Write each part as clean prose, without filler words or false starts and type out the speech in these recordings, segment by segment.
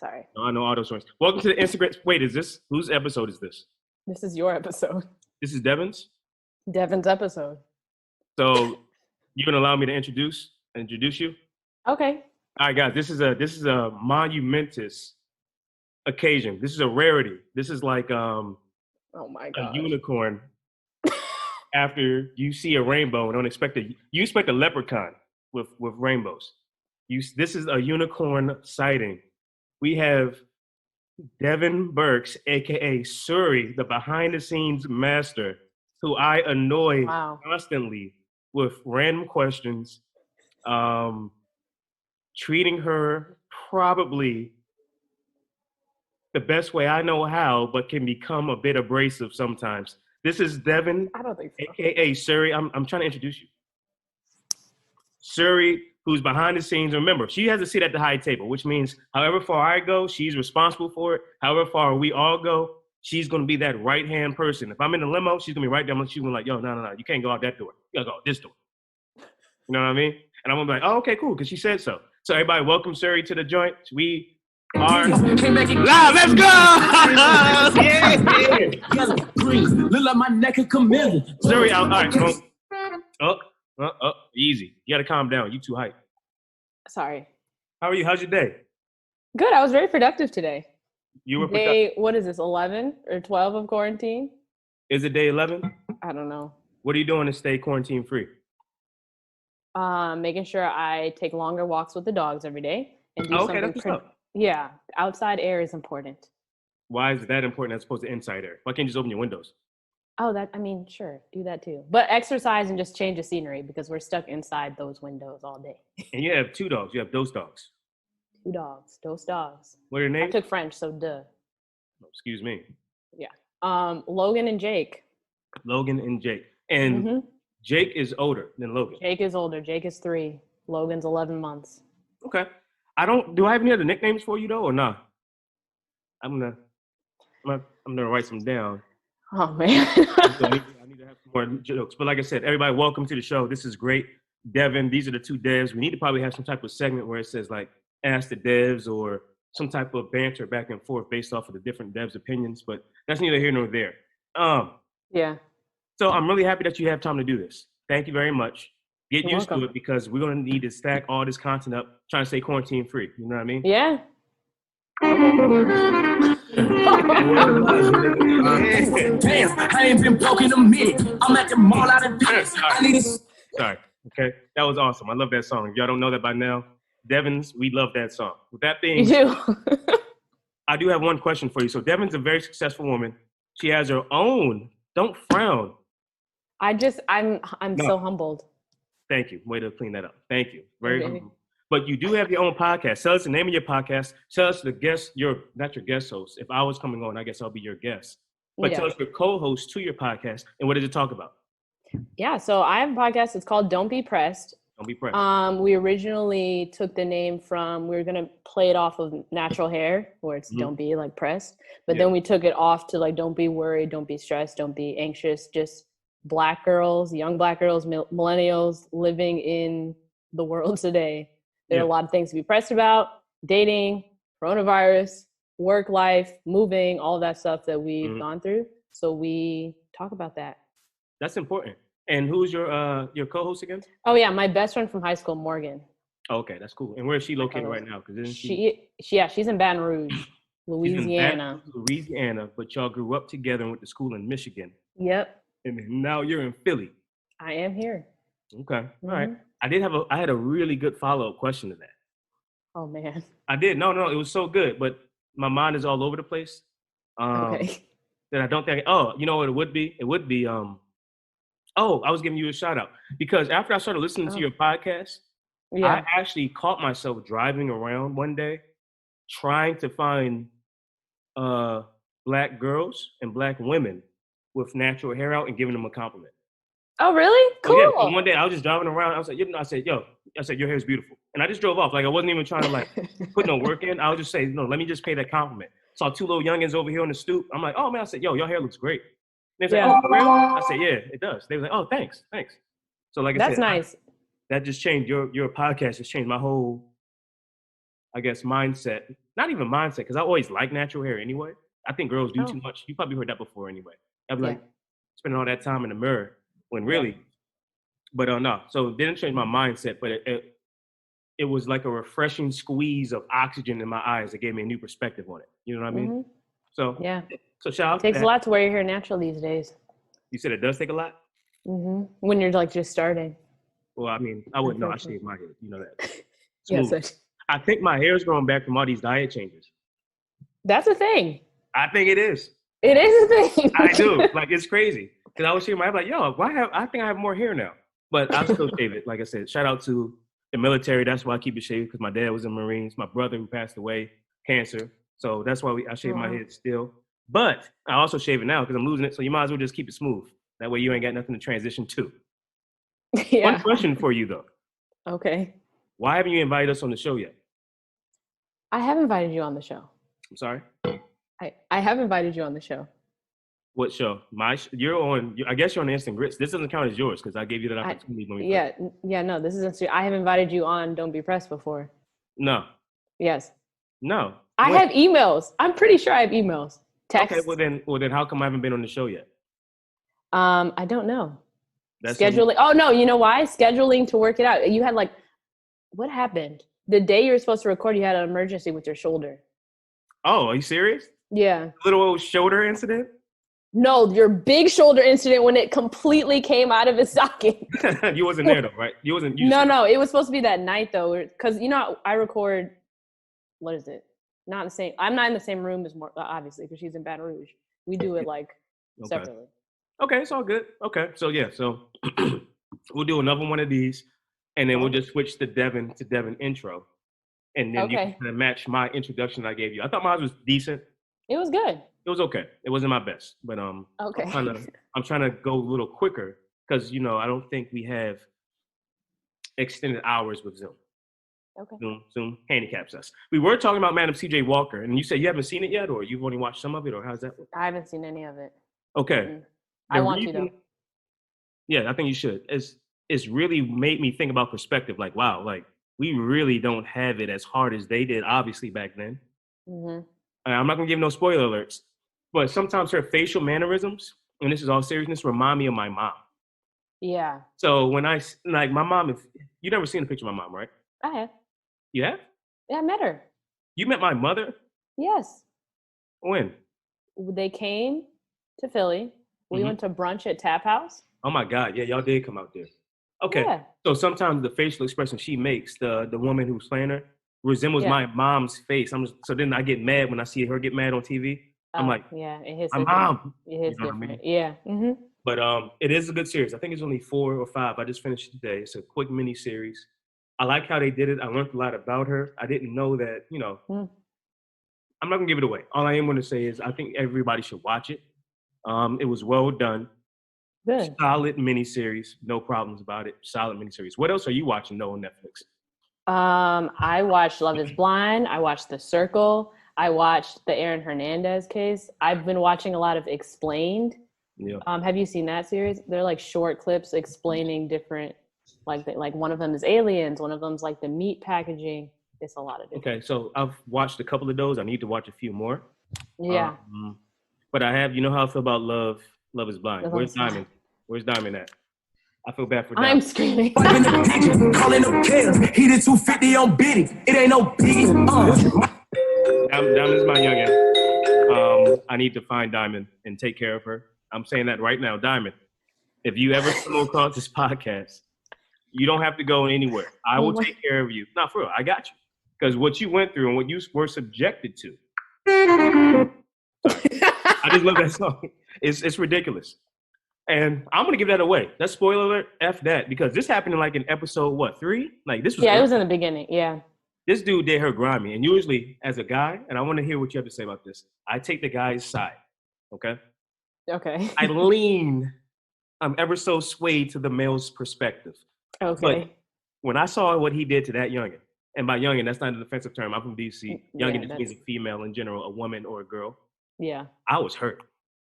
Sorry. No, I know auto stories. Welcome to the Instagram. Wait, whose episode is this? This is your episode. This is Devin's? Devin's episode. So you gonna allow me to introduce you? Okay. All right, guys. This is a monumentous occasion. This is a rarity. This is like Oh my god. a unicorn. After you see a rainbow and you expect a leprechaun with rainbows. This is a unicorn sighting. We have Devin Burks, aka Shuri, the behind-the-scenes master, who I annoy constantly with random questions, treating her probably the best way I know how, but can become a bit abrasive sometimes. This is Devin, I don't think so. aka Shuri. I'm trying to introduce you. Shuri, who's behind the scenes. Remember, she has a seat at the high table, which means however far I go, she's responsible for it. However far we all go, she's going to be that right-hand person. If I'm in the limo, she's going to be right there. She's going to be like, yo, no, you can't go out that door. You got to go out this door. You know what I mean? And I'm going to be like, oh, okay, cool, because she said so. So everybody, welcome Shuri to the joint. We are live. Let's go! Yeah. Look like my neck of chameleon. Shuri, all right, easy. You got to calm down. You too hype. Sorry. How are you? How's your day? Good. I was very productive today. You were productive. What is this, 11 or 12 of quarantine? Is it day 11? I don't know. What are you doing to stay quarantine free? Making sure I take longer walks with the dogs every day and do something. That's what's up. Yeah, outside air is important. Why is that important as opposed to inside air? Why can't you just open your windows? Oh, sure, do that too. But exercise and just change the scenery because we're stuck inside those windows all day. And you have 2 dogs. You have those dogs. 2 dogs, those dogs. What are their names? I took French, so duh. Excuse me. Yeah. Logan and Jake. Logan and Jake. And Jake is older than Logan. Jake is older. Jake is 3. Logan's 11 months. Okay. Do I have any other nicknames for you though, or not? I'm gonna write some down. Oh man. I need to have some more jokes. But like I said, everybody, welcome to the show. This is great. Devin, these are the 2 devs. We need to probably have some type of segment where it says like ask the devs or some type of banter back and forth based off of the different devs' opinions, but that's neither here nor there. Yeah. So I'm really happy that you have time to do this. Thank you very much. Get You're used welcome. to it because we're going to need to stack all this content up, trying to stay quarantine free. You know what I mean? Yeah. Damn, I ain't been broke in a minute. I'm at the mall out of Dallas. I need a... Sorry. Okay. That was awesome. I love that song. If y'all don't know that by now, Devin's, we love that song. With that being You do. I do have one question for you. So Devin's a very successful woman. She has her own. Don't frown. I'm so humbled. Thank you. Way to clean that up. Thank you. Very humble. But you do have your own podcast. Tell us the name of your podcast. Tell us the guest, not your guest host. If I was coming on, I guess I'll be your guest. But tell us your co-host to your podcast. And what does it talk about? Yeah, so I have a podcast. It's called Don't Be Pressed. Don't Be Pressed. We originally took the name from, we were going to play it off of Natural Hair, where it's don't be like pressed. But then we took it off to like, don't be worried, don't be stressed, don't be anxious. Just Black girls, young Black girls, millennials living in the world today. There are a lot of things to be pressed about: dating, coronavirus, work life, moving, all that stuff that we've gone through. So we talk about that. That's important. And who's your co-host again? Oh yeah, my best friend from high school, Morgan. Okay, that's cool. And where is she located right now? Because she's in Baton Rouge, Louisiana. Louisiana, but y'all grew up together and went to school in Michigan. Yep. And now you're in Philly. I am here. Okay. All right. I had a really good follow-up question to that. Oh man. I did. No, it was so good, but my mind is all over the place. Okay. That I don't think, you know what it would be? It would be, I was giving you a shout out because after I started listening to your podcast, I actually caught myself driving around one day trying to find Black girls and Black women with natural hair out and giving them a compliment. Oh, really? Cool. So, so one day I was just driving around. I was like, I said, your hair is beautiful. And I just drove off. Like, I wasn't even trying to like put no work in. I would just say, no, let me just pay that compliment. Saw 2 little youngins over here on the stoop. I'm like, oh man, I said, yo, your hair looks great. And they was like, oh, for real? I said, yeah, it does. They were like, oh, thanks. So like I said, that's nice. That just changed your podcast. Has changed my whole I guess, mindset. Not even mindset, because I always like natural hair anyway. I think girls do Oh. too much. You probably heard that before anyway. I'd be Yeah. like, spending all that time in the mirror when really, but no. So it didn't change my mindset, but it was like a refreshing squeeze of oxygen in my eyes that gave me a new perspective on it. You know what I mean? Mm-hmm. So Yeah. So shout out It takes to a lot to wear your hair natural these days. You said it does take a lot? Mm-hmm. When you're like just starting. Well, I mean, I wouldn't know. I shave my head. You know that. Yes. I think my hair is growing back from all these diet changes. That's a thing. I think it is. It is a thing. I do. Like, it's crazy. Because I was shaving my head like, yo, I think I have more hair now. But I still shave it. Like I said, shout out to the military. That's why I keep it shaved, because my dad was in the Marines. My brother who passed away, cancer. So that's why I shave my head still. But I also shave it now because I'm losing it. So you might as well just keep it smooth. That way you ain't got nothing to transition to. Yeah. One question for you, though. Okay. Why haven't you invited us on the show yet? I have invited you on the show. I'm sorry? I have invited you on the show. What show? You're on. I guess you're on the Instant Grits. This doesn't count as yours because I gave you that opportunity. No. This isn't. I have invited you on Don't Be Pressed before. No. Yes. No. I have emails. I'm pretty sure I have emails. Text. Okay. Well then, how come I haven't been on the show yet? I don't know. That's scheduling. Oh no, you know why? Scheduling to work it out. You had what happened? The day you were supposed to record, you had an emergency with your shoulder. Oh, are you serious? Yeah. Little old shoulder incident? No, your big shoulder incident when it completely came out of its socket. You wasn't there though, right? You wasn't. No, it was supposed to be that night though, because I record. What is it? Not in the same. I'm not in the same room as obviously because she's in Baton Rouge. We do it separately. Okay, it's all good. Okay, so we'll do another one of these, and then we'll just switch the Devin intro, and then you can kind of match my introduction I gave you. I thought mine was decent. It was good. It was okay. It wasn't my best, but okay. I'm trying to go a little quicker because I don't think we have extended hours with Zoom. Okay. Zoom handicaps us. We were talking about Madam C.J. Walker, and you said you haven't seen it yet, or you've only watched some of it, or how's that work? I haven't seen any of it. Okay. Mm-hmm. I want to though. Yeah, I think you should. It's really made me think about perspective. Like, wow, like we really don't have it as hard as they did, obviously back then. Mm-hmm. I'm not gonna give no spoiler alerts, but sometimes her facial mannerisms, and this is all seriousness, remind me of my mom. Yeah. So when my mom, you never seen a picture of my mom, right? I have. You have? Yeah, I met her. You met my mother? Yes. When? They came to Philly. We went to brunch at Tap House. Oh my God. Yeah, y'all did come out there. Okay. Yeah. So sometimes the facial expression she makes, the woman who's playing her, resembles my mom's face. So then I get mad when I see her get mad on TV. I'm like, yeah, it hits my mom. It hits different. I mean? Yeah. Mm-hmm. But it is a good series. I think it's only 4 or 5. I just finished it today. It's a quick mini series. I like how they did it. I learned a lot about her. I didn't know that, I'm not going to give it away. All I am going to say is I think everybody should watch it. It was well done. Good. Solid miniseries. No problems about it. Solid miniseries. What else are you watching though on Netflix? I watched Love is Blind. I watched The Circle. I watched the Aaron Hernandez case. I've been watching a lot of Explained. Yeah. Have you seen that series? They're like short clips explaining different, like one of them is aliens. One of them's like the meat packaging. It's a lot of different. Okay, so I've watched a couple of those. I need to watch a few more. Yeah. But I have, how I feel about Love is Blind. Where's Diamond? Where's Diamond at? I feel bad for Diamond. I'm screaming. Calling them pairs. He did 250 on Biddy. It ain't no biggie. Diamond's my youngin'. I need to find Diamond and take care of her. I'm saying that right now. Diamond, if you ever come across this podcast, you don't have to go anywhere. I will take care of you. Not for real. I got you. Because what you went through and what you were subjected to. I just love that song. It's ridiculous. And I'm going to give that away. That's spoiler alert. F that. Because this happened in episode, 3? This was it was in the beginning. Yeah. This dude did her grimy. And usually, as a guy, and I want to hear what you have to say about this, I take the guy's side. Okay? Okay. I lean. I'm ever so swayed to the male's perspective. Okay. But when I saw what he did to that youngin', and by youngin', that's not an offensive term. I'm from D.C. Youngin' just means a female in general, a woman or a girl. Yeah. I was hurt.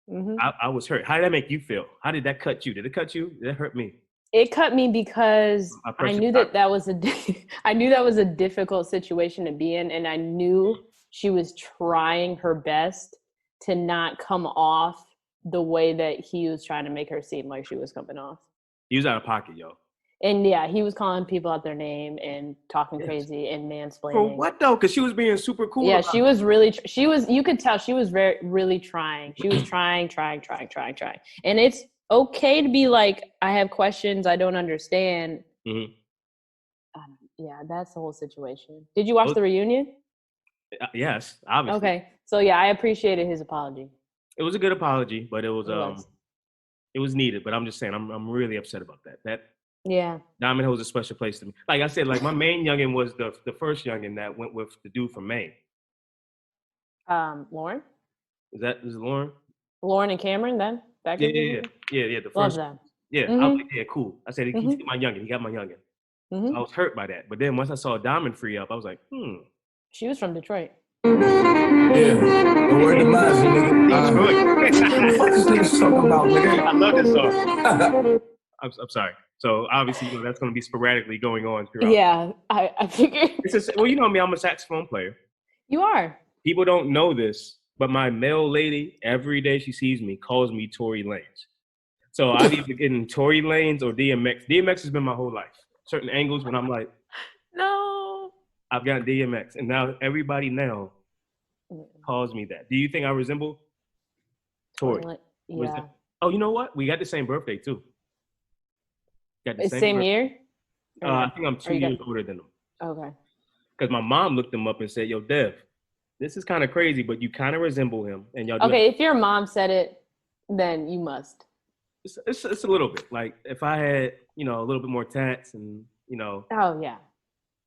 Mm-hmm. I was hurt. How did that make you feel? How did that cut you? Did it cut you? Did that hurt me? It cut me because I knew that was I knew that was a difficult situation to be in, and I knew she was trying her best to not come off the way that he was trying to make her seem like she was coming off. He was out of pocket, yo. And yeah, he was calling people out their name and talking crazy and mansplaining. For what though? Because she was being super cool. Yeah, she was really. She was. You could tell she was really trying. She was trying. And it's okay to be like, I have questions, I don't understand. Mm-hmm. Yeah, that's the whole situation. Did you watch the reunion? Yes, obviously. Okay, so yeah, I appreciated his apology. It was a good apology, but it was needed. But I'm just saying, I'm really upset about that. Yeah. Diamond holds a special place to me. Like I said, like my main youngin was the first youngin that went with the dude from Maine. Lauren? Is it Lauren? Lauren and Cameron then? Yeah. The first. Love them. Yeah, I was like, yeah, cool. I said, he's my youngin. He got my youngin. Mm-hmm. So I was hurt by that. But then once I saw Diamond free up, I was like, She was from Detroit. Yeah, the word to my nigga. What is this talking about, nigga? I love this song. I'm sorry. So obviously, that's going to be sporadically going on throughout. Yeah, I figured. Well, you know me, I'm a saxophone player. You are. People don't know this, but my mail lady, every day she sees me, calls me Tory Lanez. So I've either getting Tory Lanez or DMX. DMX has been my whole life. Certain angles when I'm like, no, I've got DMX. And now everybody now calls me that. Do you think I resemble Tory? Yeah. Oh, you know what? We got the same birthday too. Got the same year? I think I'm 2 years older than him. Okay. Because my mom looked him up and said, yo, Dev, this is kind of crazy, but you kind of resemble him. And y'all. Okay, if your mom said it, then you must. It's a little bit. Like if I had, a little bit more tats and, Oh, yeah.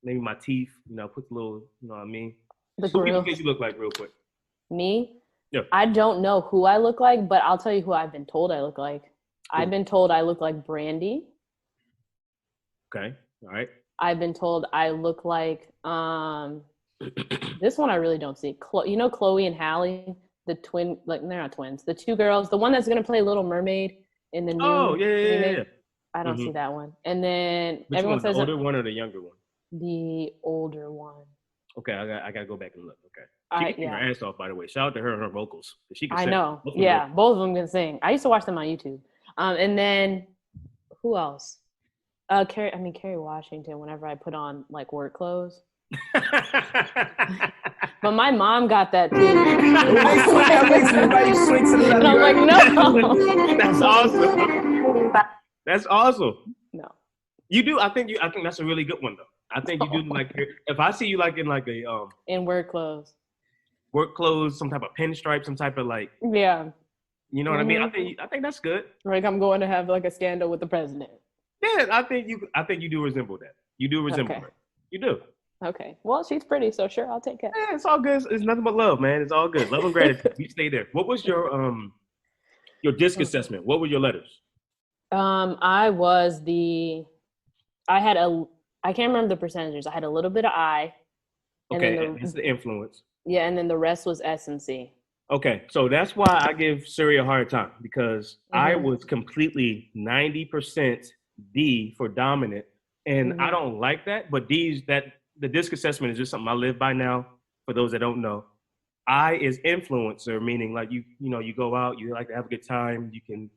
Maybe my teeth, put the little, you know what I mean? The Who do grill. you think you look like real quick? Me? Yeah. I don't know who I look like, but I'll tell you who I've been told I look like. Cool. I've been told I look like Brandy. Okay. All right. I've been told I look like this one I really don't see. Chloe and Hallie, the twin, like they're not twins. The two girls, the one that's gonna play Little Mermaid in the new. Oh yeah. I don't see that one. And then which everyone says the older one or the younger one? The older one. Okay, I gotta go back and look. Okay. She can sing her ass off, by the way. Shout out to her and her vocals. She can sing. I know. Yeah, both of them can sing. I used to watch them on YouTube. And then who else? Kerry Washington, whenever I put on like work clothes. But my mom got that too. And I'm like, no. That's awesome. That's awesome. No. You do. I think that's a really good one though. I think you do like if I see you like in like a in work clothes, some type of pinstripe, some type of like yeah. You know what I mean? I think that's good. Like I'm going to have like a scandal with the president. Yeah, I think you do resemble that. You do resemble her. You do. Okay. Well, she's pretty, so sure, I'll take it. Yeah, it's all good. It's nothing but love, man. It's all good. Love and gratitude. You stay there. What was your disc assessment? What were your letters? I can't remember the percentages. I had a little bit of I. Okay, it's the influence. Yeah, and then the rest was S and C. Okay, so that's why I give Shuri a hard time because I was completely 90% D for dominant, and I don't like that. But the disc assessment is just something I live by now. For those that don't know, I is influencer, meaning like you go out, you like to have a good time, you can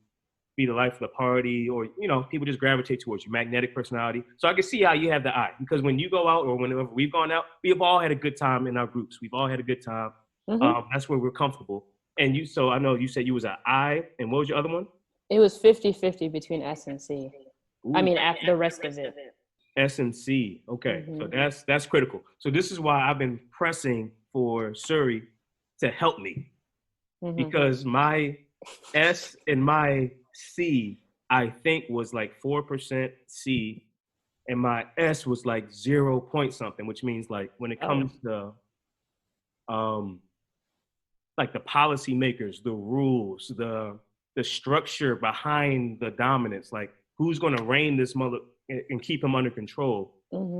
be the life of the party, or people just gravitate towards you, magnetic personality. So I can see how you have the I, because when you go out or whenever we've gone out, we have all had a good time in our groups. We've all had a good time. That's where we're comfortable. And so I know you said you was an I, and what was your other one? It was 50-50 between S and C. Ooh. I mean, after the rest of it. S and C. Okay, so that's critical. So this is why I've been pressing for Shuri to help me, because my S and my C, I think, was like 4% C, and my S was like 0 point something, which means like when it comes to like the policymakers, the rules, the structure behind the dominance, like who's going to reign this mother and keep him under control.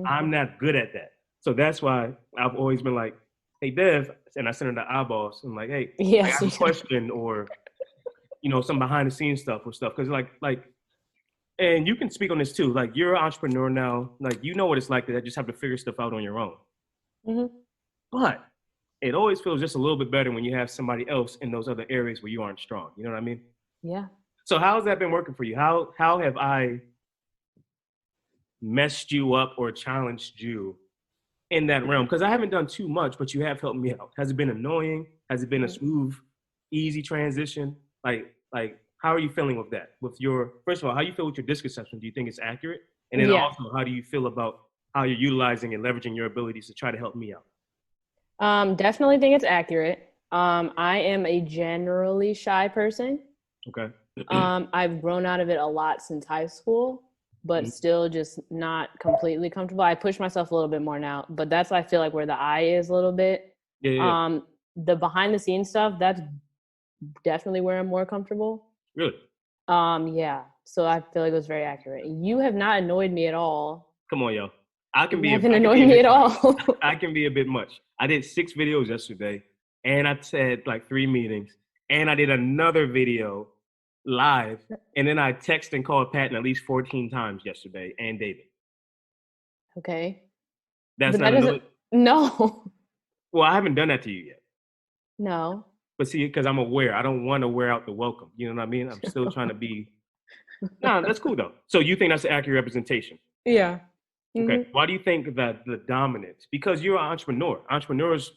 I'm not good at that. So that's why I've always been like, hey, Dev, and I send her the eyeballs. I'm like, hey, I got a question, or, some behind the scenes stuff or stuff. Because like And you can speak on this too. Like, you're an entrepreneur now. Like, you know what it's like to just have to figure stuff out on your own. Mm-hmm. But it always feels just a little bit better when you have somebody else in those other areas where you aren't strong. You know what I mean? Yeah. So how's that been working for you? How have I messed you up or challenged you in that realm? Because I haven't done too much, but you have helped me out. Has it been annoying? Has it been a smooth, easy transition? Like how are you feeling with that? With your, first of all, how do you feel with your disc assessment? Do you think it's accurate? And then also, how do you feel about how you're utilizing and leveraging your abilities to try to help me out? Definitely think it's accurate. I am a generally shy person. Okay. I've grown out of it a lot since high school, but still just not completely comfortable. I push myself a little bit more now, but that's, I feel like, where the eye is a little bit. Yeah. The behind the scenes stuff, that's definitely where I'm more comfortable. Really? Yeah. So I feel like it was very accurate. You have not annoyed me at all. Come on, yo. You haven't annoyed me at all. I can be a bit much. I did 6 videos yesterday, and I said like 3 meetings, and I did another video live, and then I texted and called Patton at least 14 times yesterday, and David. Okay. That's not no. Well, I haven't done that to you yet. No. But see, because I'm aware, I don't want to wear out the welcome. You know what I mean? I'm still trying to be. No, that's cool though. So you think that's an accurate representation? Yeah. Mm-hmm. Okay. Why do you think that the dominance? Because you're an entrepreneur. Entrepreneurs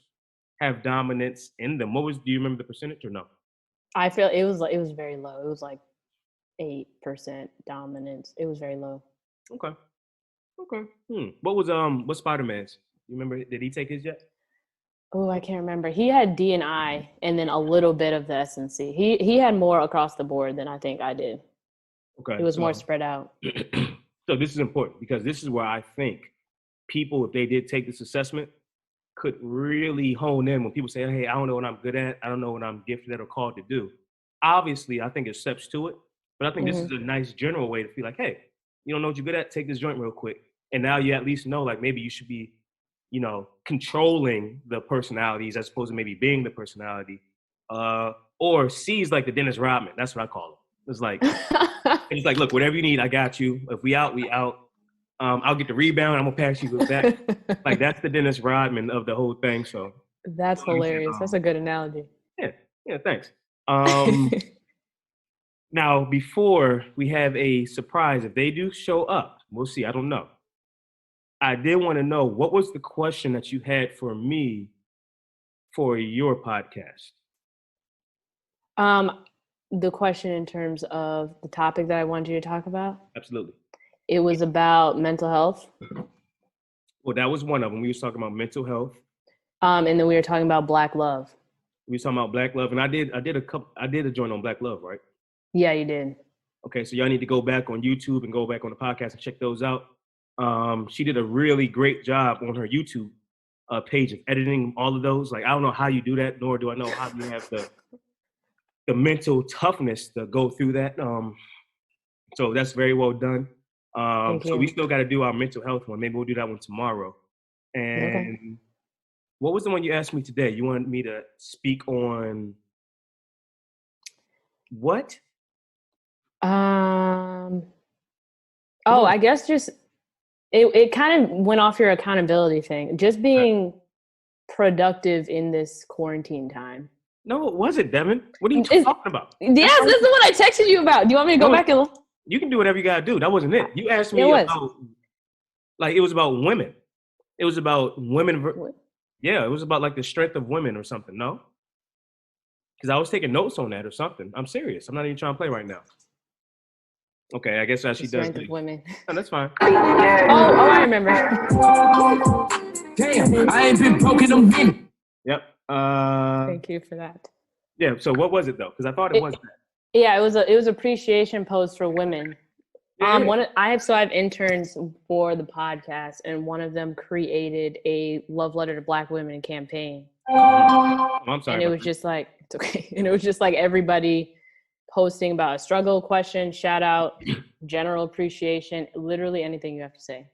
have dominance in them. Do you remember the percentage or no? I feel it was very low. It was like 8% dominance. It was very low. Okay. What was what's Spider-Man's? You remember? Did he take his yet? Oh, I can't remember. He had D&I and then a little bit of the S&C. He had more across the board than I think I did. Okay. It was more spread out. So this is important because this is where I think people, if they did take this assessment, could really hone in when people say, hey, I don't know what I'm good at. I don't know what I'm gifted at or called to do. Obviously, I think there's steps to it, but I think this is a nice general way to feel like, hey, you don't know what you're good at? Take this joint real quick. And now you at least know, like, maybe you should be, controlling the personalities as opposed to maybe being the personality. Or C's like the Dennis Rodman. That's what I call it. It's like, look, whatever you need, I got you. If we out, we out. I'll get the rebound. I'm gonna pass you with that. Like, that's the Dennis Rodman of the whole thing. So that's hilarious. That's a good analogy. Yeah. Thanks. Now, before we have a surprise, if they do show up, we'll see. I don't know. I did want to know, what was the question that you had for me for your podcast? The question in terms of the topic that I wanted you to talk about? Absolutely. It was about mental health. Well, that was one of them. We was talking about mental health. And then we were talking about Black love. We were talking about Black love, and I did a joint on Black love, right? Yeah, you did. Okay, so y'all need to go back on YouTube and go back on the podcast and check those out. She did a really great job on her YouTube page of editing all of those. Like, I don't know how you do that, nor do I know how you have the mental toughness to go through that. So that's very well done. So we still got to do our mental health one. Maybe we'll do that one tomorrow. And what was the one you asked me today? You wanted me to speak on what? I guess just it kind of went off your accountability thing. Just being productive in this quarantine time. No, it wasn't, Devin. What are you talking about? Yes, this is what I texted you about. Do you want me to go back and look? You can do whatever you gotta do. That wasn't it. You asked me about, like, it was about women. It was about women. Yeah, it was about like the strength of women or something. No, because I was taking notes on that or something. I'm serious. I'm not even trying to play right now. Okay, I guess that she does. Strength of women. Oh, that's fine. I remember. Damn, I ain't been broken a minute. Yep. Thank you for that. Yeah. So what was it though? Because I thought it was that. Yeah, it was appreciation post for women. I have interns for the podcast, and one of them created a love letter to Black women campaign. I'm sorry. And it was just like, it's okay. And it was just like everybody posting about a struggle, question, shout out, general appreciation, literally anything you have to say.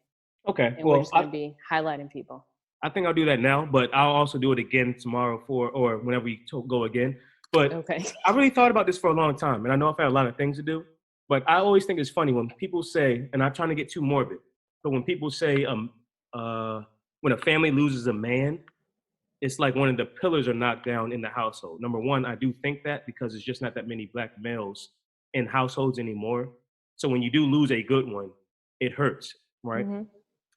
Okay. And we're just going to be highlighting people. I think I'll do that now, but I'll also do it again tomorrow or whenever we go again. But I really thought about this for a long time, and I know I've had a lot of things to do. But I always think it's funny when people say, and I'm trying to get too morbid, but when people say when a family loses a man, it's like one of the pillars are knocked down in the household. Number one, I do think that because it's just not that many black males in households anymore. So when you do lose a good one, it hurts, right? Mm-hmm.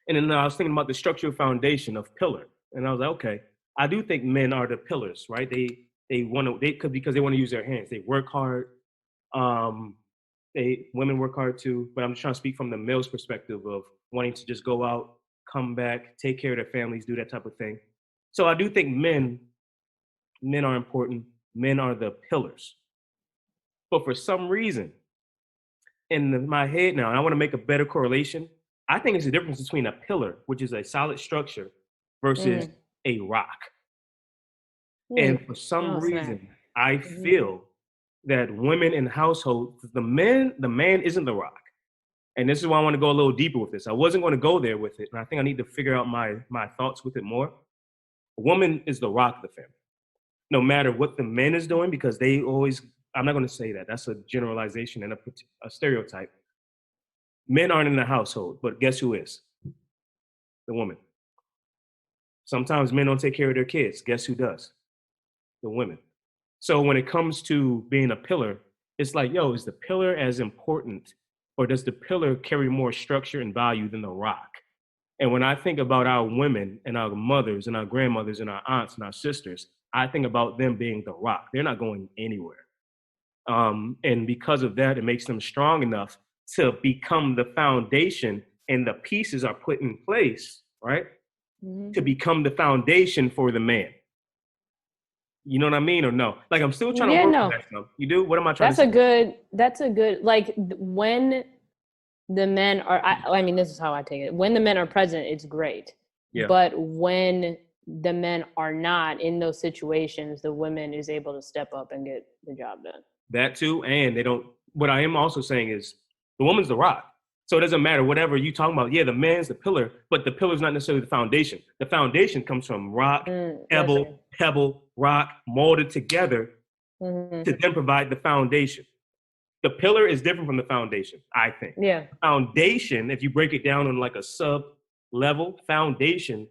And then I was thinking about the structural foundation of pillar. And I was like, okay, I do think men are the pillars, right? Because they want to use their hands. They work hard. Women work hard too, but I'm just trying to speak from the male's perspective of wanting to just go out, come back, take care of their families, do that type of thing. So I do think men are important. Men are the pillars. But for some reason, in my head now, and I want to make a better correlation, I think it's the difference between a pillar, which is a solid structure, versus a rock. And for some reason, I feel that women in households, the man isn't the rock. And this is why I want to go a little deeper with this. I wasn't going to go there with it, and I think I need to figure out my thoughts with it more. A woman is the rock of the family. No matter what the man is doing, because they always, I'm not going to say that. That's a generalization and a stereotype. Men aren't in the household, but guess who is? The woman. Sometimes men don't take care of their kids. Guess who does? The women. So when it comes to being a pillar, it's like, yo, is the pillar as important, or does the pillar carry more structure and value than the rock? And when I think about our women and our mothers and our grandmothers and our aunts and our sisters, I think about them being the rock. They're not going anywhere. And because of that, it makes them strong enough to become the foundation, and the pieces are put in place, right? Mm-hmm. To become the foundation for the man. You know what I mean, or no? Like, I'm still trying to work on that stuff. You do? What am I trying to say? That's a good, like, when the men are, I mean, this is how I take it. When the men are present, it's great. Yeah. But when the men are not in those situations, the women is able to step up and get the job done. That too, and they don't, what I am also saying is the woman's the rock. So it doesn't matter, whatever you talking about. Yeah, the man's the pillar, but the pillar's not necessarily the foundation. The foundation comes from rock, pebble, rock, molded together to then provide the foundation. The pillar is different from the foundation, I think. Yeah. Foundation, if you break it down on like a sub-level, foundation,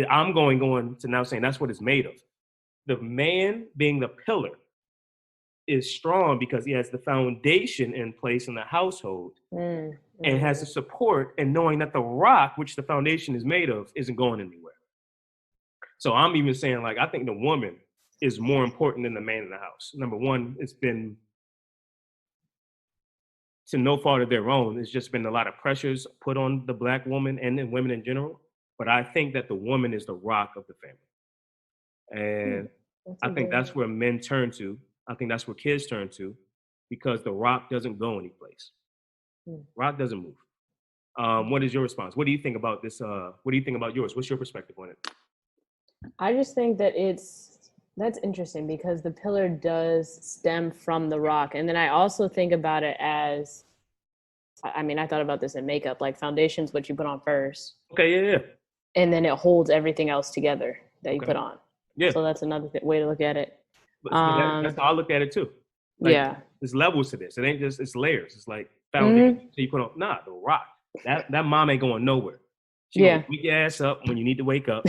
I'm going to now saying that's what it's made of. The man being the pillar is strong because he has the foundation in place in the household and has the support, and knowing that the rock, which the foundation is made of, isn't going anywhere. So I'm even saying, like, I think the woman is more important than the man in the house. Number one, it's been, to no fault of their own, it's just been a lot of pressures put on the Black woman and women in general. But I think that the woman is the rock of the family. And I think that's where men turn to. I think that's where kids turn to, because the rock doesn't go anyplace. Rock doesn't move. What is your response? What do you think about this? What do you think about yours? What's your perspective on it? I just think that that's interesting, because the pillar does stem from the rock. And then I also think about it as, I mean, I thought about this in makeup, like foundation's what you put on first. Okay, yeah. And then it holds everything else together that you put on. Yeah. So that's another way to look at it. But that's how I look at it too. Like, there's levels to this. It ain't just, it's layers. It's like foundation. So you put on, the rock. That mom ain't going nowhere. She's gonna wake your ass up when you need to wake up.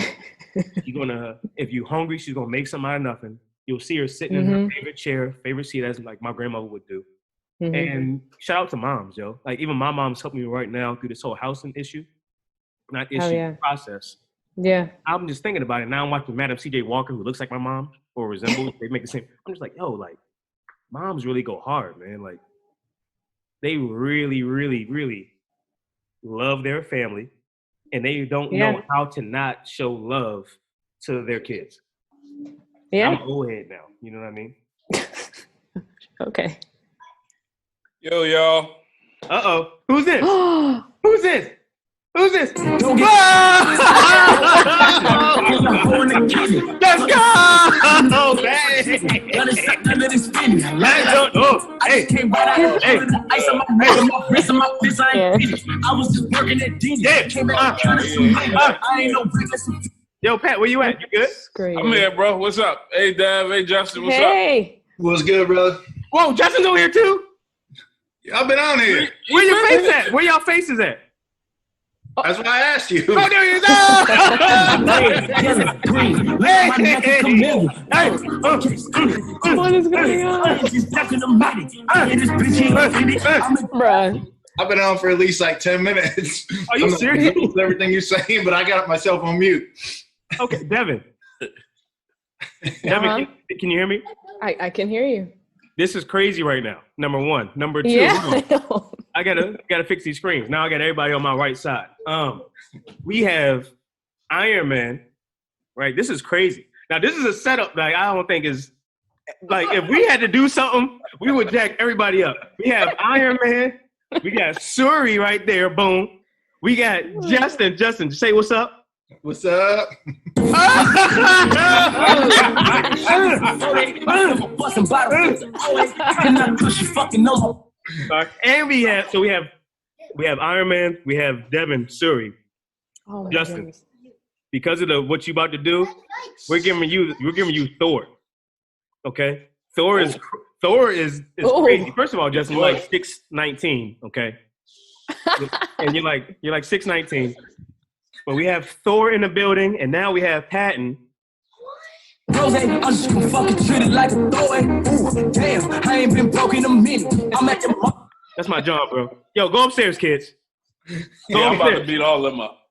She's gonna, if you're hungry, she's gonna make something out of nothing. You'll see her sitting in her favorite chair, favorite seat, as like my grandmother would do. And shout out to moms, yo. Like, even my mom's helping me right now through this whole housing issue. Not issue, process. Yeah. I'm just thinking about it. Now I'm watching Madam C.J. Walker, who looks like my mom, or resembles. They make the same. I'm just like, yo, like, moms really go hard, man. Like, they really, really, really love their family, and they don't know how to not show love to their kids. Yeah. I'm an old head now. You know what I mean? Okay. Yo, y'all. Uh-oh. Who's this? Who's this? Who's this? Let's go! Yo, Pat, where you at? You good? I'm here, bro. What's up? Hey, Dev. Hey, Justin. What's up? Hey. What's good, bro? Whoa, Justin's over here too? I've been on here. Where your face at? Where y'all faces at? That's why I asked you. Oh, there you go. What is going on? Bruh. I've been on for at least like 10 minutes. Are you serious? Everything you're saying, but I got myself on mute. Okay, Devin. Devin, can you hear me? I can hear you. This is crazy right now. Number one. Number two. Yeah. I gotta fix these screens. Now I got everybody on my right side. We have Ironman, right? This is crazy. Now this is a setup that I don't think is like if we had to do something, we would jack everybody up. We have Ironman. We got Shuri right there. Boom. We got Justin. Justin, say what's up. What's up? And we have Iron Man, we have Devin, Shuri, Justin. Goodness. Because of what you about to do, we're giving you Thor. Okay, Thor is crazy. First of all, Justin, you're like 6'19", okay, and you're like 6'19". But we have Thor in the building, and now we have Patton. Rose, I'm just gonna fucking treat it like a throwaway. Ooh, damn, I ain't been broke in a minute. I'm at the. That's my job, bro. Yo, go upstairs, kids. Go I'm about upstairs. to beat all them up.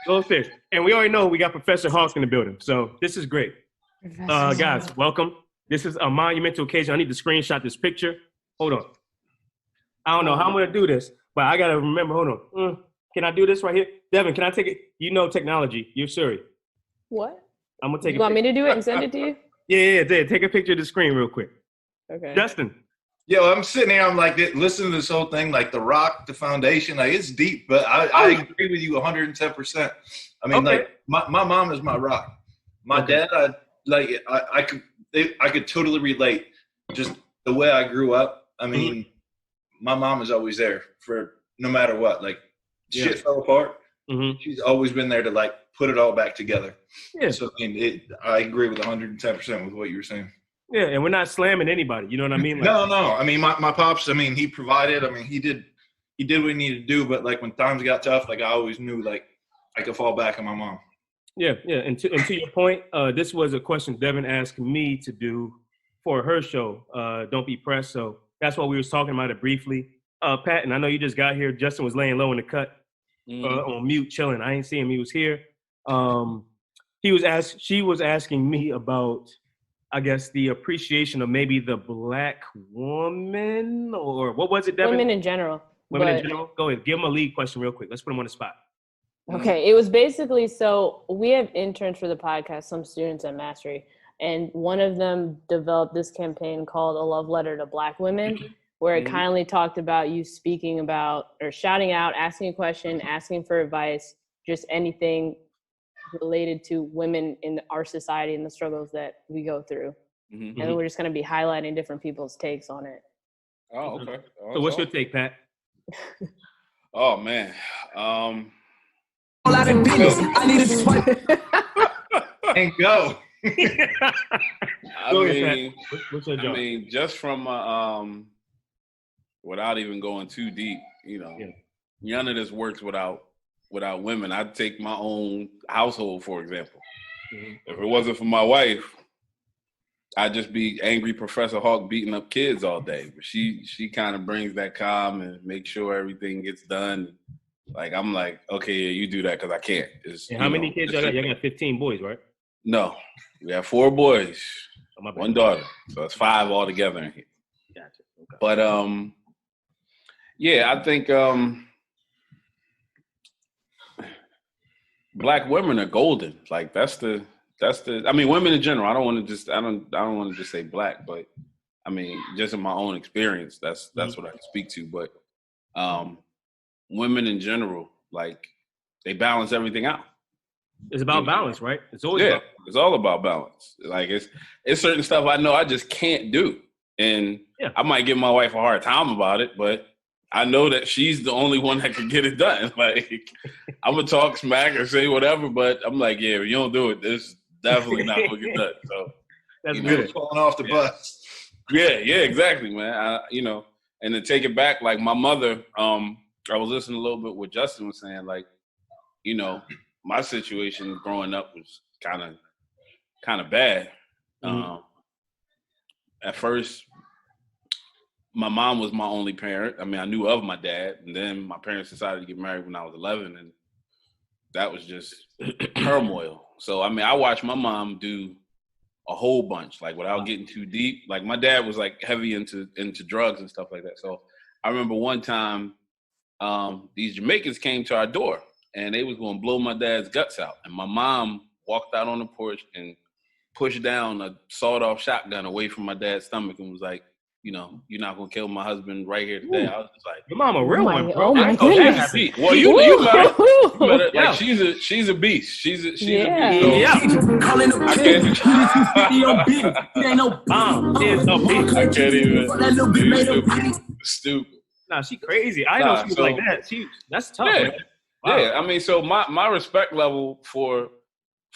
Go upstairs. And we already know we got Professor Hawks in the building, so this is great. Guys, welcome. This is a monumental occasion. I need to screenshot this picture. Hold on. I don't know how I'm gonna do this, but I gotta remember. Hold on. Can I do this right here? Devin, can I take it? You know technology. You're Shuri. What? I'm gonna take it. You want me to do it and send it to you? Yeah. Take a picture of the screen real quick. Okay. Justin. Yo, I'm sitting here. I'm like, listening to this whole thing, like the rock, the foundation, like it's deep, but I agree with you 110%. I mean, Okay. like my mom is my rock. My dad, I could totally relate. Just the way I grew up. I mean, my mom is always there for no matter what. Like shit fell apart. She's always been there to like put it all back together. Yeah. So I mean, I agree with 110% with what you were saying. Yeah, and we're not slamming anybody. You know what I mean? Like, no. I mean, my pops. I mean, he provided. I mean, he did what he needed to do. But like when times got tough, like I always knew like I could fall back on my mom. Yeah. And to your point, this was a question Devin asked me to do for her show. Don't be pressed. So that's why we was talking about it briefly. Patton, I know you just got here. Justin was laying low in the cut, on mute, chilling. I ain't see him. He was here. She was asking me about, I guess, the appreciation of maybe the black woman, or what was it, Devin? Women in general. Women in general? Go ahead. Give them a lead question real quick. Let's put them on the spot. Okay. It was basically, so we have interns for the podcast, some students at Mastery, and one of them developed this campaign called A Love Letter to Black Women, where it kindly talked about you speaking about or shouting out, asking a question, asking for advice, just anything related to women in our society and the struggles that we go through. And we're just going to be highlighting different people's takes on it. Oh, okay. So what's your take, Pat? Oh, man. I need a swipe. And go. What's your job? I mean, just from without even going too deep, none of this works without women. I'd take my own household, for example. If it wasn't for my wife, I'd just be angry Professor Hawk beating up kids all day. But she kind of brings that calm and makes sure everything gets done. Like, I'm like, okay, yeah, you do that because I can't. How many kids y'all got? Y'all got 15 boys, right? No. We have 4 boys, Oh, one daughter. So it's 5 altogether in here. Gotcha. Okay. But, yeah, I think black women are golden. Like that's the. I mean, women in general. I don't want to just say black, but I mean, just in my own experience, that's what I can speak to. But women in general, like they balance everything out. It's about balance, right? It's always it's all about balance. Like it's certain stuff I know I just can't do, and I might give my wife a hard time about it, but I know that she's the only one that can get it done. Like, I'm gonna talk smack or say whatever, but I'm like, yeah, if you don't do it, this definitely not gonna get done. So that's good. Falling off the bus. Yeah, exactly, man. And to take it back, like my mother, I was listening a little bit what Justin was saying, like, you know, my situation growing up was kind of bad. At first, my mom was my only parent. I mean, I knew of my dad, and then my parents decided to get married when I was 11, and that was just turmoil. So, I mean, I watched my mom do a whole bunch, like without getting too deep. Like my dad was like heavy into drugs and stuff like that. So I remember one time these Jamaicans came to our door and they was going to blow my dad's guts out. And my mom walked out on the porch and pushed down a sawed-off shotgun away from my dad's stomach and was like, you know, you're not going to kill my husband right here today. I was just like, your mom a real one, bro. Oh my goodness. Well, you met her. Like, she's a beast. She's a beast. So, I can't even. Stupid. Nah, she crazy. I know she was like that. That's tough. Yeah, man. Wow. Yeah. I mean, so my respect level for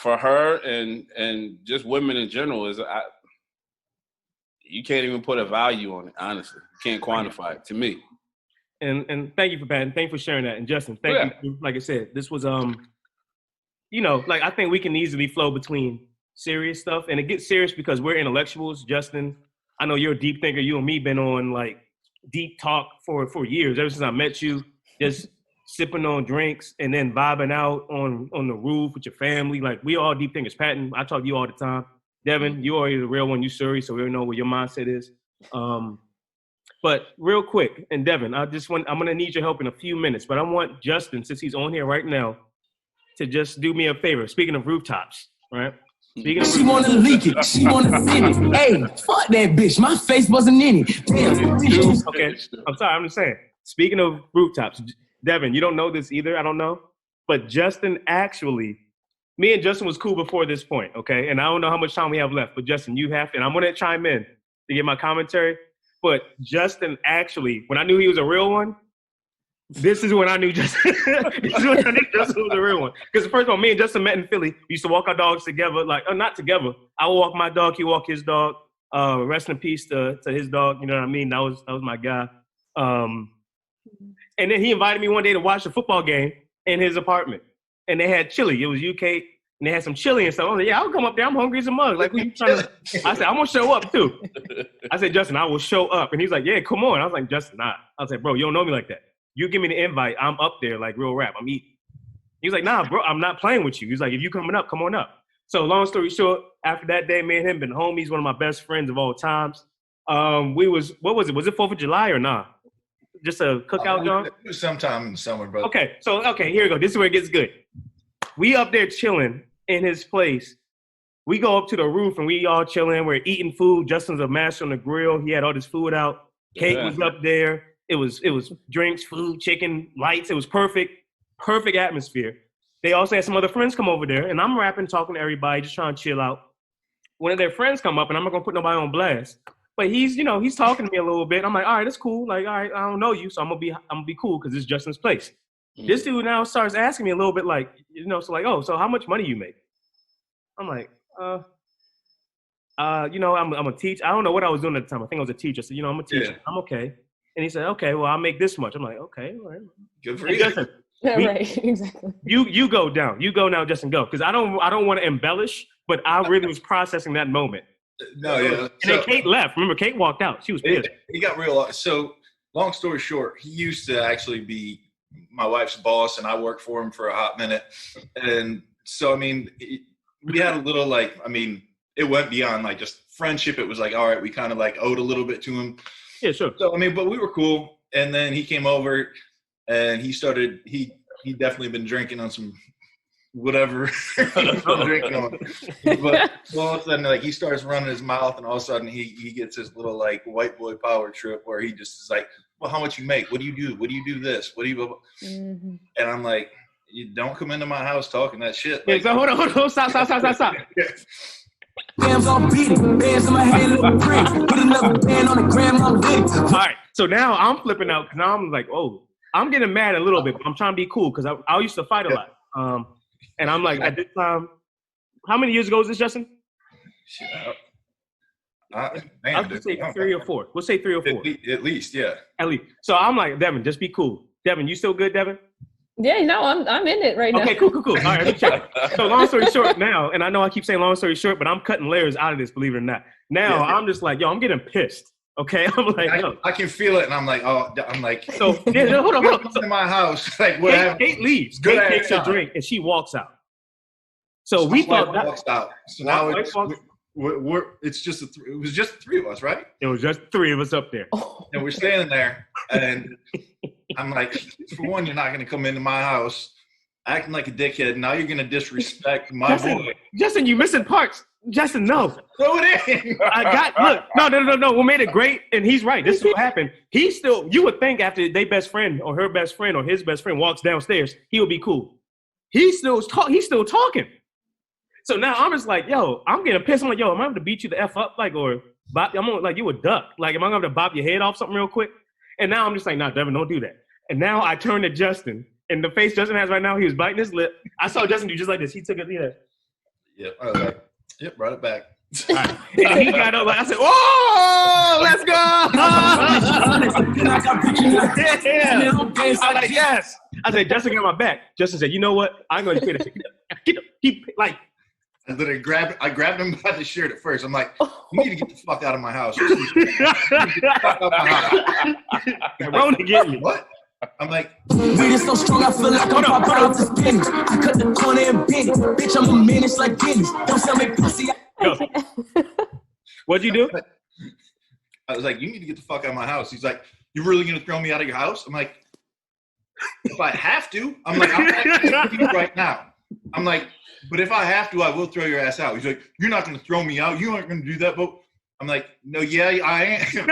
her and just women in general is you can't even put a value on it, honestly. You can't quantify it to me. And thank you for Patton. Thank you for sharing that. And Justin, thank you. Like I said, this was you know, like I think we can easily flow between serious stuff, and it gets serious because we're intellectuals. Justin, I know you're a deep thinker. You and me been on like deep talk for years. Ever since I met you, just sipping on drinks and then vibing out on the roof with your family. Like we all deep thinkers. Patton, I talk to you all the time. Devin, you already the real one. You Shuri, so we don't know what your mindset is. But real quick, and Devin, I'm going to need your help in a few minutes, but I want Justin, since he's on here right now, to just do me a favor. Speaking of rooftops, right? She wanna leak it. She wanna send it. Hey, fuck that bitch. My face wasn't in it. Damn. Okay, I'm sorry. I'm just saying. Speaking of rooftops, Devin, you don't know this either. I don't know. But Justin actually, me and Justin was cool before this point, okay? And I don't know how much time we have left, but Justin, you have to, and I'm going to chime in to get my commentary. But Justin actually, when I knew he was a real one, this is when I knew Justin. This is when I knew Justin was a real one. Because first of all, me and Justin met in Philly. We used to walk our dogs together, like, not together. I would walk my dog, he walk his dog. Rest in peace to his dog. You know what I mean? That was my guy. And then he invited me one day to watch a football game in his apartment. And they had chili. It was UK, and they had some chili and stuff. I was like, yeah, I'll come up there. I'm hungry as a mug. Like, who you trying to? I said, I'm going to show up, too. I said, Justin, I will show up. And he's like, yeah, come on. I was like, Justin, nah. I was like, bro, you don't know me like that. You give me the invite, I'm up there like real rap. I'm eating. He was like, nah, bro, I'm not playing with you. He's like, if you coming up, come on up. So long story short, after that day, me and him been homies, one of my best friends of all times. What was it? Was it 4th of July or nah? Just a cookout, John? It was sometime in the summer, bro. Okay, here we go. This is where it gets good. We up there chilling in his place. We go up to the roof and we all chilling. We're eating food. Justin's a master on the grill. He had all this food out. Kate was up there. It was drinks, food, chicken, lights. It was perfect atmosphere. They also had some other friends come over there, and I'm rapping, talking to everybody, just trying to chill out. One of their friends come up, and I'm not gonna put nobody on blast. But he's talking to me a little bit. I'm like, all right, that's cool. Like, all right, I don't know you, so I'm gonna be cool because it's Justin's place. This dude now starts asking me a little bit like, so how much money you make? I'm like, I'm a teacher. I don't know what I was doing at the time. I think I was a teacher. So, I'm a teacher. Yeah. I'm okay. And he said, okay, well, I'll make this much. I'm like, okay, all right. Good for you. Justin, right, exactly. You go down. You go now, Justin, go. Because I don't want to embellish, but I really was processing that moment. No, yeah. And then Kate left. Remember, Kate walked out. She was pissed. He got real. So, long story short, he used to actually be my wife's boss, and I worked for him for a hot minute. And so, I mean, we had a little, it went beyond, just friendship. It was like, all right, we kind of, owed a little bit to him. Yeah, sure. So, but we were cool. And then he came over, and he definitely been drinking on some whatever drinking on. But all of a sudden, he starts running his mouth, and all of a sudden he gets this little white boy power trip where he just is like, well, how much you make? What do you do? What do you do this? What do you? Mm-hmm. And I'm like, you don't come into my house talking that shit. So hold on, stop. Bands on beat it. Bands in my hand, little prick. Put another band on the gram, I'm with it. All right, so now I'm flipping out because now I'm like, oh, I'm getting mad a little bit, but I'm trying to be cool because I used to fight a lot. And I'm like, at this time, how many years ago is this, Justin? I'll just say 3 or 4. We'll say 3 or 4. At least, yeah. At least. So I'm like, Devin, just be cool. Devin, you still good, Devin? Yeah, no, I'm in it right now. Okay, cool. All right, let me check. So long story short now, and I know I keep saying long story short, but I'm cutting layers out of this, believe it or not. Now I'm just like, yo, I'm getting pissed. Okay, I'm like, yo. I can feel it, and I'm like, So yeah, hold on. So, in my house, like, what? Kate leaves. Kate takes a drink, and she walks out. So we thought that walks out. So now it's just it was just the 3 of us, right? It was just 3 of us up there. And we're standing there, and I'm like, for one, you're not going to come into my house acting like a dickhead. Now you're going to disrespect my boy. Justin, you missing parts. Justin, no. Throw it in. No. We made it great, and he's right. This is what happened. You would think after their best friend or her best friend or his best friend walks downstairs, he would be cool. He's still talking. So now I'm just like, yo, I'm getting pissed. I'm like, yo, am I going to beat you the F up? Like, or bop, I'm gonna, like, you a duck. Like, am I going to bop your head off something real quick? And now I'm just like, nah, Devin, don't do that. And now I turn to Justin, and the face Justin has right now, he was biting his lip. I saw Justin do just like this. He took it, Yep, I was like, yep, brought it back. All right. And he got up, like, I said, whoa, let's go. Yeah. I was like, yes. I said, Justin got my back. Justin said, you know what? I'm going to quit it. Get up. He, like, And then I grabbed him by the shirt at first. I'm like, you need to get the fuck out of my house. Get the fuck out of my house. Rona get me. What? I'm like, Weed is so strong, I feel like I'm about to spin. I cut the corner and bend. Bitch, I'm a menace like Guinness. Don't sell me pussy. Yo. What'd you do? I was like, you need to get the fuck out of my house. He's like, you're really going to throw me out of your house? I'm like, if I have to. I'm like, I'm not you right now. I'm like, but if I have to, I will throw your ass out. He's like, you're not going to throw me out. You aren't going to do that. But I'm like, no, yeah, I am.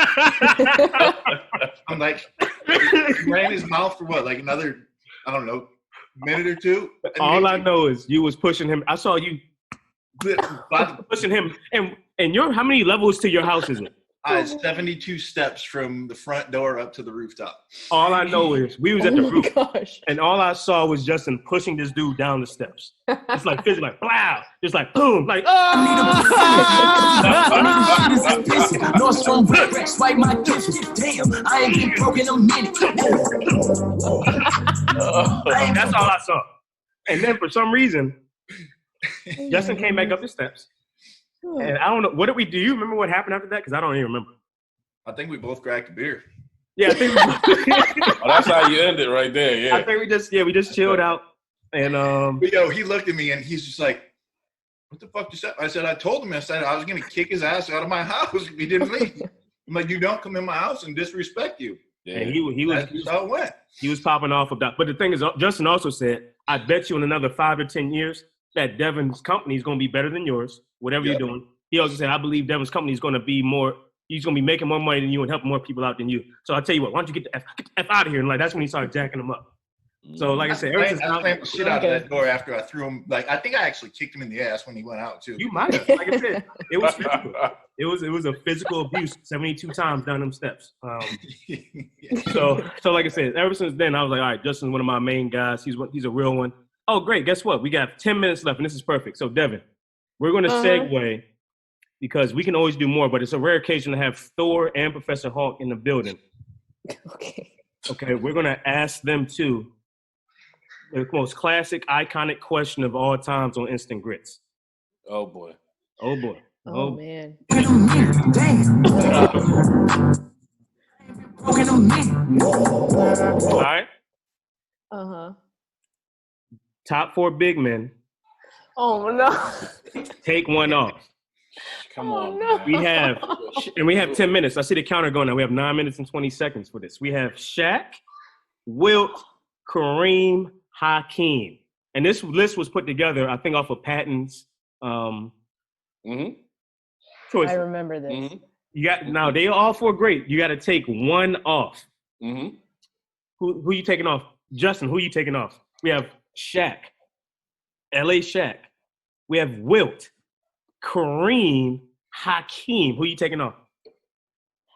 I'm like, he ran his mouth for what? Like another, I don't know, minute or two? All I know is you was pushing him. I saw you pushing him. And how many levels to your house is it? 72 steps from the front door up to the rooftop. All I know is we was at the roof, gosh. and all I saw was Justin pushing this dude down the steps. It's like physically, like blow, just like boom, like Nordstrom Rex, wipe my kisses. Damn, I ain't been broke in a minute. That's all I saw. And then for some reason, Justin came back up the steps. And I don't know, what did we do? You remember what happened after that? Because I don't even remember. I think we both cracked a beer. Yeah, I think that's how you end it right there. Yeah. I think we just chilled out. And But yo, he looked at me and he's just like, what the fuck just happened? I said, I told him, I said I was gonna kick his ass out of my house if he didn't leave. I'm like, you don't come in my house and disrespect you. Yeah. And he was how it went. He was popping off of that. But the thing is, Justin also said, I bet you in another 5 or 10 years that Devin's company is gonna be better than yours. Whatever you're doing. He also said, I believe Devin's company is going to be he's going to be making more money than you and helping more people out than you. So I'll tell you what, why don't you get the F out of here? And like, that's when he started jacking him up. So like I said, I slammed the shit out of that door after I threw him. Like, I think I actually kicked him in the ass when he went out too. You might have. Like I said, it was physical. It was a physical abuse 72 times down them steps. So like I said, ever since then, I was like, all right, Justin's one of my main guys. He's a real one. Oh, great. Guess what? We got 10 minutes left, and this is perfect. So, Devin, we're going to segue because we can always do more, but it's a rare occasion to have Thor and Professor Hulk in the building. Okay, we're going to ask them the most classic, iconic question of all times on Instant Grits. Oh, boy. Oh, boy. Oh, man. All right. Uh-huh. Top 4 big men. Oh, no. Take one off. Come on. No. We have 10 minutes. I see the counter going now. We have 9 minutes and 20 seconds for this. We have Shaq, Wilt, Kareem, Hakeem. And this list was put together, I think, off of Patton's choice. I remember this. Mm-hmm. You got now. They all 4 great. You got to take one off. Mm-hmm. Who you taking off? Justin, who you taking off? We have Shaq, L.A. Shaq. We have Wilt, Kareem, Hakeem. Who you taking off?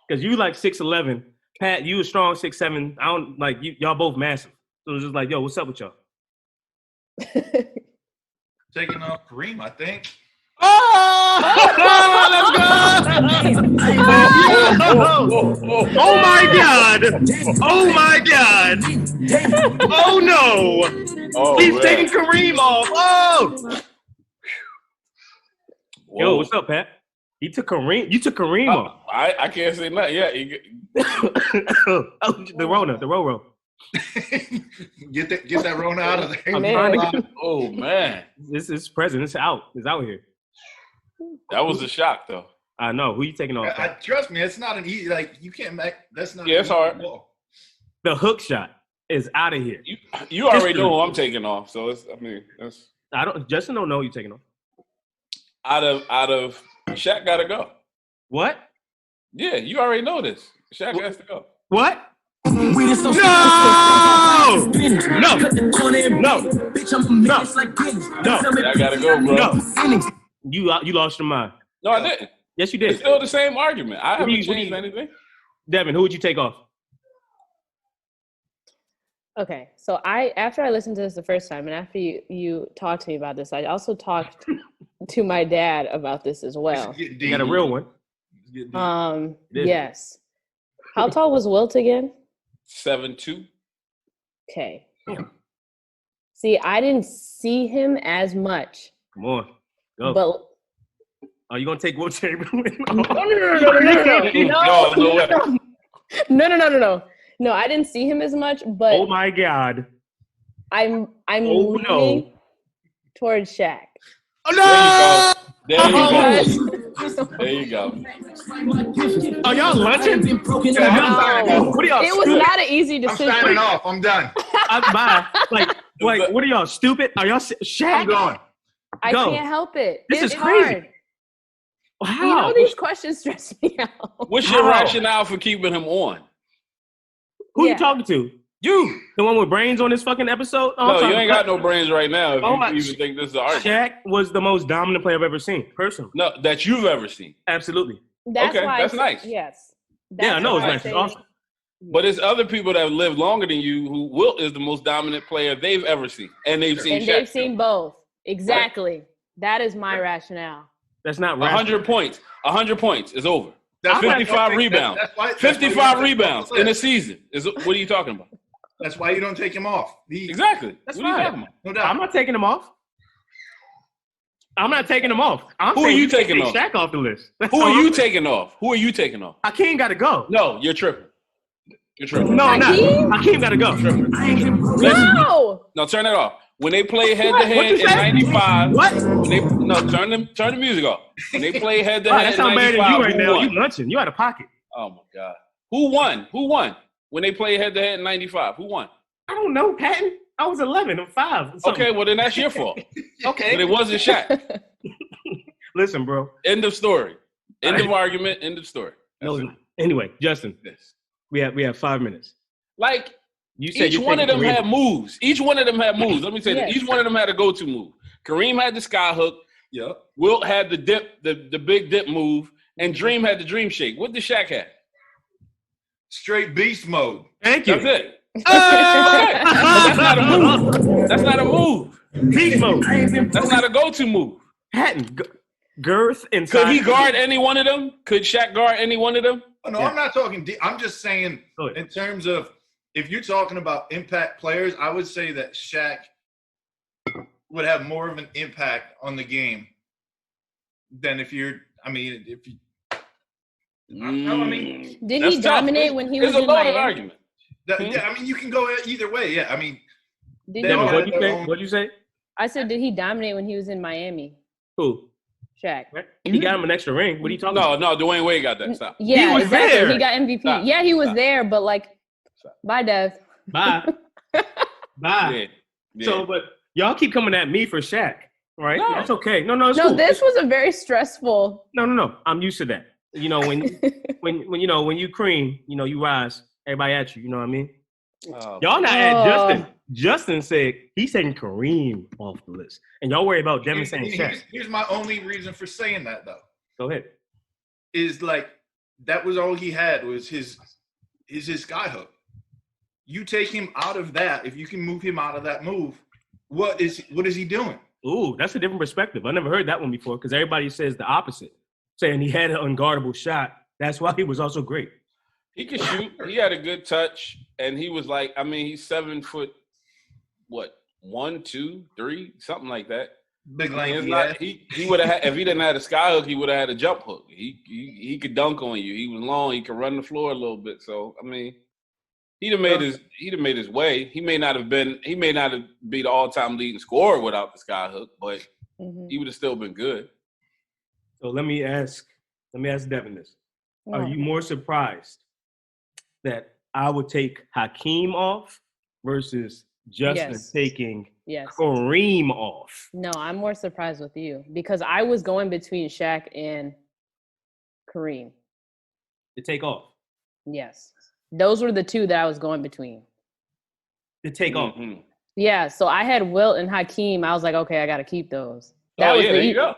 Because you like 6'11". Pat, you a strong 6'7". I don't like you. Y'all both massive. So it's just like, yo, what's up with y'all? Taking off Kareem, I think. Oh, let's go! Oh my God! Oh my God! Oh no! Oh, He's man. taking Kareem off. Oh! Yo, what's up, Pat? He took Kareem. You took Kareem off. I can't say nothing. Yeah. Oh, the Roro. Get that Rona out of there. Man. Oh man, This is present. It's out. It's out here. that was a shock though. I know. Who you taking off? Trust me, it's not an easy. Like you can't make. That's not. Yeah, it's hard. Ball. The hook shot is out of here. You already know who I'm taking off, so it's. I mean, that's Justin don't know who you taking off. out of. Shaq got to go. What? Yeah, you already know this. Shaq has to go. What? We just so No! No! Bitch, I'm a menace like Guinness. No. I gotta go, bro. No. You lost your mind. No, I didn't. Yes, you It's did. still the same argument. I haven't do you- changed anything. Devin, who would you take off? Okay, so after I listened to this the first time, and after you talked to me about this, I also talked to my dad about this as well. You got a real one. Yes. How tall was Wilt again? 7'2". Okay. See, I didn't see him as much, Come on. Go. but Are you gonna take Will Chamberlain? no. No, I didn't see him as much, but Oh my God. I'm Oh, leaning no. towards Shaq. Oh There you go. There you go. Are y'all lunching? What are y'all? It was stupid? not an easy I'm decision. signing off. I'm done. Bye. Like, what are y'all stupid? Are y'all I'm Shaq? gone. I Go. can't help it. This It's is crazy. hard. How? You know, these questions stress me out. What's your How? rationale for keeping him on? Who Yeah. you talking to? You. The one with brains on this fucking episode? Oh, I'm No, you talking ain't got no brains right now. If Oh, you my- even think this is an argument. Shaq was the most dominant player I've ever seen, personally. No, that you've ever seen. Absolutely. That's Okay, why that's I say, nice. Yes. Yeah, I know it's why nice. say- It's awesome. But it's other people that have lived longer than you who Wilt is the most dominant player they've ever seen. And they've seen And Shaq. they've seen both. Exactly. That is my rationale. That's not rational. 100 points. 100 points is over. That's why I don't 55 think- rebounds. that's why- 55 rebounds in a list. season. What are you talking about? That's why you don't take him off. Exactly. That's what are you fine. talking about? No doubt. I'm not taking him off. I'm not taking him off. I'm Who are saying you you can taking take off? Shaq off the list. That's Who all are I'm you saying. taking off? Who are you taking off? Hakeem got to go. No, you're tripping. You're tripping. No, I'm Hakeem? not. Hakeem got to go. Tripping. No! No, turn it off. When they play head to What'd head you in say? '95, What? turn the music off. When they play head to Wow, head that in sounds better than '95, you right who now. won? You lunching. You out of pocket. Oh my God. Who won? Who won? When they play head to head in '95, who won? I don't know, Patton. I was 11 or 5. or something. Okay, well then that's your fault. Okay. But it wasn't Shaq. Listen, bro. End of story. End of argument. End of story. No, That's it's not. Anyway, Justin, this. we have 5 minutes. Like You said each you're one of them taking had Kareem. moves. Each one of them had moves. Let me say Yes. that. Each one of them had a go-to move. Kareem had the sky hook. Yep. Wilt had the dip, the big dip move, and Dream had the dream shake. What did Shaq have? Straight beast mode. Thank you. That's it. That's not a move. That's not a move. Beast mode. That's not a go-to move. Patton. Girth and Could he size. guard any one of them? Could Shaq guard any one of them? Oh, no, Yeah. I'm not talking deep. I'm just saying Go ahead. in terms of if you're talking about impact players, I would say that Shaq would have more of an impact on the game than if you're. I mean, if you. I mean, Did That's he tough. dominate when he was It's a in loaded Miami? argument. yeah, I mean, you can go either way. Yeah, I mean, Did They he all Devin, had what'd you their say? own- What'd you say? I said, did he dominate when he was in Miami? Who? Shaq. He got him an extra ring. What are you talking about? No, Dwayne Wade got that. Stop. Yeah, He was exactly. there. He got MVP. Stop. Yeah, he was Stop. there, but like, Stop. bye, Dev. Bye. Bye. Yeah. So, but y'all keep coming at me for Shaq, right? No. That's okay. No, it's No, cool. this was a very stressful. No. I'm used to that. You know, when when you cream, you rise. Everybody at you. You know what I mean? Oh, Y'all not at Oh. Justin. Justin said he's taking Kareem off the list, and y'all worry about Devin saying Shaq. here's my only reason for saying that though. Go ahead. Is like that was all he had was his sky hook. You take him out of that, if you can move him out of that move, what is he doing? Ooh, that's a different perspective. I never heard that one before because everybody says the opposite, saying he had an unguardable shot That's why he was also great. He could shoot. He had a good touch, and he was like, I mean, he's 7 foot, what, 1, 2, 3, something like that. Big lanky. He would have had, if he didn't have a sky hook, he would have had a jump hook. He could dunk on you. He was long. He could run the floor a little bit. So I mean, he'd have made his way. He may not have be the all-time leading scorer without the sky hook, but he would have still been good. So let me ask Devin this: Are you more surprised that I would take Hakeem off versus Justin taking Kareem off? No, I'm more surprised with you because I was going between Shaq and Kareem. To take off? Yes. Those were the two that I was going between. To take off? Yeah, so I had Wilt and Hakeem. I was like, okay, I got to keep those. There you go.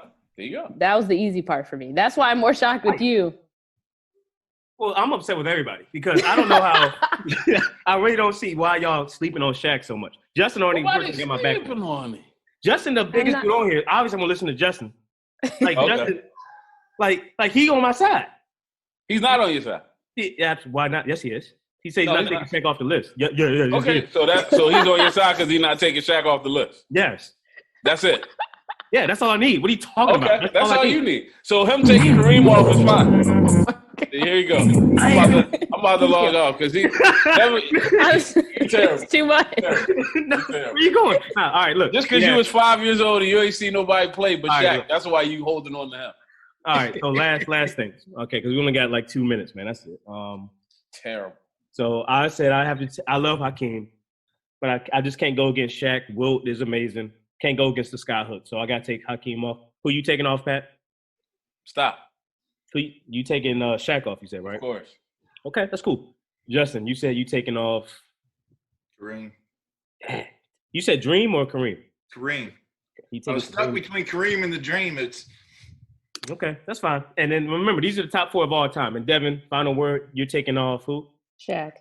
That was the easy part for me. That's why I'm more shocked with you. Well, I'm upset with everybody because I don't know how. I really don't see why y'all sleeping on Shaq so much. Justin already get my back. On me. Justin, the biggest dude on here. Obviously, I'm gonna listen to Justin. Like Justin, like he on my side. He's not on your side. Why not? Yes, he is. He said he's not taking Shaq off the list. Yeah. Okay, so he's on your side because he's not taking Shaq off the list. Yes. That's it. Yeah, that's all I need. What are you talking about? That's all you need. So him taking Kareem off is fine. Here you go. I'm about to log off because he's terrible. It's too much. Where you going? All right, look. Just because you was 5 years old and you ain't see nobody play but Shaq, that's why you holding on to him. All right, so last thing. Okay, because we only got like 2 minutes, man. That's it. Terrible. So I said I have to. I love Hakeem, but I just can't go against Shaq. Wilt is amazing. Can't go against the sky hook. So I got to take Hakeem off. Who you taking off, Pat? Stop. Who you taking Shaq off, you said, right? Of course. Okay, that's cool. Justin, you said you taking off Kareem. You said Dream or Kareem? Kareem. I was stuck between Kareem and the Dream. Okay, that's fine. And then remember, these are the top 4 of all time. And Devin, final word, you're taking off who? Shaq.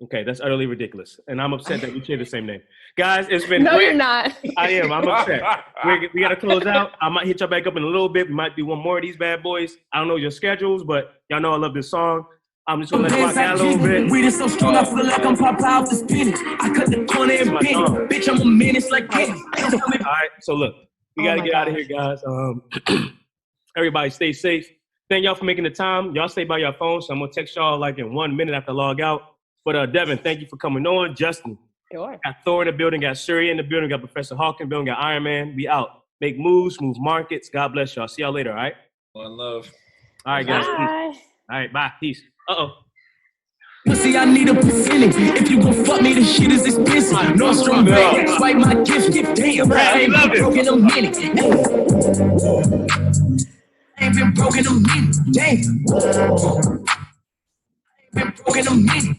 Okay, that's utterly ridiculous. And I'm upset that we share the same name. Guys, it's been No, great. you're not. I am. I'm upset. We got to close out. I might hit y'all back up in a little bit. We might do one more of these bad boys. I don't know your schedules, but y'all know I love this song. I'm just going to let it rock out a little bit. We just so strong, I feel like I'm Papa out the spinach. I cut the corner and bend. Bitch, I'm a menace like Kenny. All right, so look, we got to get out of here, guys. Everybody stay safe. Thank y'all for making the time. Y'all stay by your phone, so I'm going to text y'all like in 1 minute after I log out. But Devin, thank you for coming on. Justin, sure. Got Thor in the building, got Shuri in the building, got Professor Hawk in the building, got Ironman. We out. Make moves, move markets. God bless y'all. See y'all later, all right? One love. All right, guys. Bye. Peace. All right, bye. Peace. Pussy, I need a percentage. If you gon' fuck me, the shit is expensive. No strong back, that's why my gift get damn. I ain't been broke in a minute. I ain't been broke in a minute. Damn. I ain't been broke in a minute.